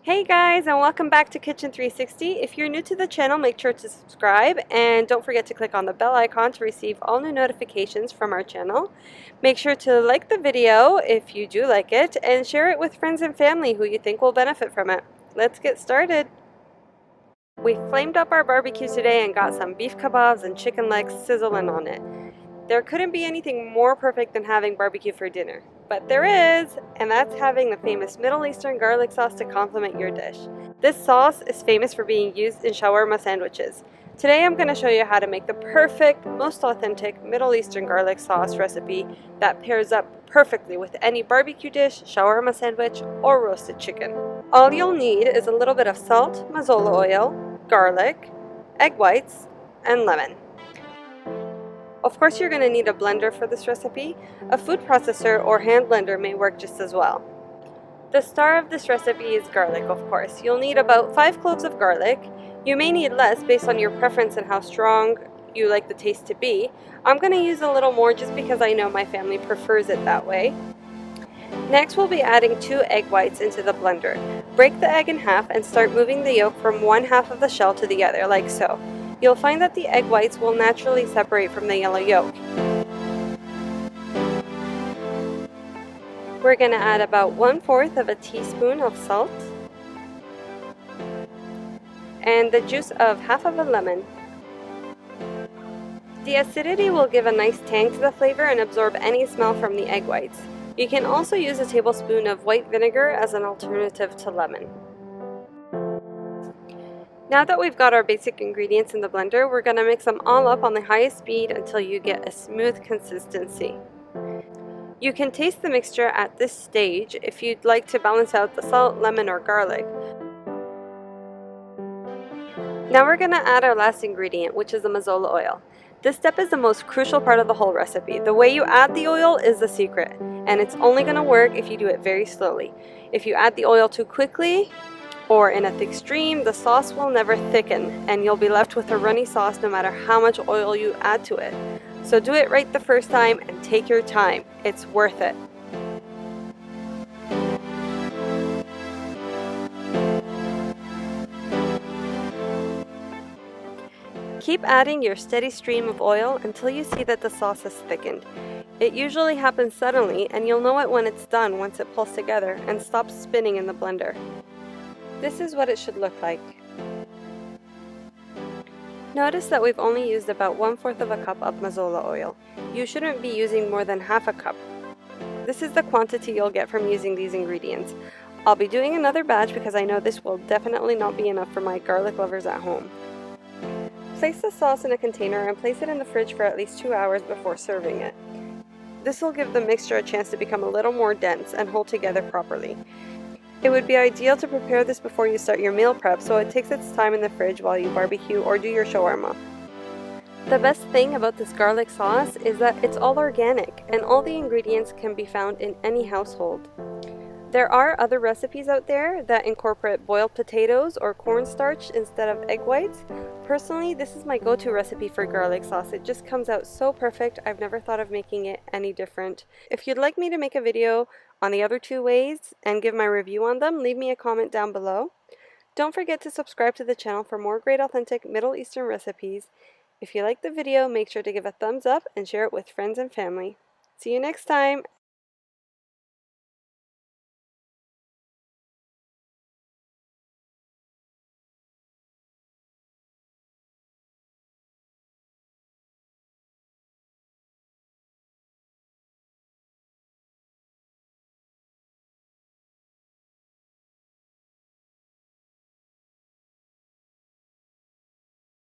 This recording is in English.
Hey guys, and welcome back to Kitchen 360. If you're new to the channel, make sure to subscribe and don't forget to click on the bell icon to receive all new notifications from our channel. Make sure to like the video if you do like it and share it with friends and family who you think will benefit from it. Let's get started. We flamed up our barbecue today and got some beef kebabs and chicken legs sizzling on it. There couldn't be anything more perfect than having barbecue for dinner. But there is, and that's having the famous Middle Eastern garlic sauce to complement your dish. This sauce is famous for being used in shawarma sandwiches. Today I'm going to show you how to make the perfect, most authentic Middle Eastern garlic sauce recipe that pairs up perfectly with any barbecue dish, shawarma sandwich, or roasted chicken. All you'll need is a little bit of salt, mazola oil, garlic, egg whites, and lemon. Of course, you're going to need a blender for this recipe. A food processor or hand blender may work just as well. The star of this recipe is garlic, of course. You'll need about 5 cloves of garlic. You may need less based on your preference and how strong you like the taste to be. I'm going to use a little more just because I know my family prefers it that way. Next, we'll be adding 2 egg whites into the blender. Break the egg in half and start moving the yolk from one half of the shell to the other, like so. You'll find that the egg whites will naturally separate from the yellow yolk. We're going to add about 1/4 of a teaspoon of salt and the juice of half of a lemon. The acidity will give a nice tang to the flavor and absorb any smell from the egg whites. You can also use a tablespoon of white vinegar as an alternative to lemon. Now that we've got our basic ingredients in the blender, we're going to mix them all up on the highest speed until you get a smooth consistency. You can taste the mixture at this stage if you'd like to balance out the salt, lemon, or garlic. Now we're going to add our last ingredient, which is the mazola oil. This step is the most crucial part of the whole recipe. The way you add the oil is the secret, and it's only going to work if you do it very slowly. If you add the oil too quickly, or in a thick stream, the sauce will never thicken and you'll be left with a runny sauce no matter how much oil you add to it. So do it right the first time and take your time. It's worth it. Keep adding your steady stream of oil until you see that the sauce has thickened. It usually happens suddenly and you'll know it when it's done once it pulls together and stops spinning in the blender. This is what it should look like. Notice that we've only used about 1/4 of a cup of mazola oil. You shouldn't be using more than half a cup. This is the quantity you'll get from using these ingredients. I'll be doing another batch because I know this will definitely not be enough for my garlic lovers at home. Place the sauce in a container and place it in the fridge for at least 2 hours before serving it. This will give the mixture a chance to become a little more dense and hold together properly. It would be ideal to prepare this before you start your meal prep so it takes its time in the fridge while you barbecue or do your shawarma. The best thing about this garlic sauce is that it's all organic and all the ingredients can be found in any household. There are other recipes out there that incorporate boiled potatoes or cornstarch instead of egg whites. Personally, this is my go-to recipe for garlic sauce. It just comes out so perfect, I've never thought of making it any different. If you'd like me to make a video on the other 2 ways and give my review on them, leave me a comment down below. Don't forget to subscribe to the channel for more great authentic Middle Eastern recipes. If you liked the video, make sure to give a thumbs up and share it with friends and family. See you next time!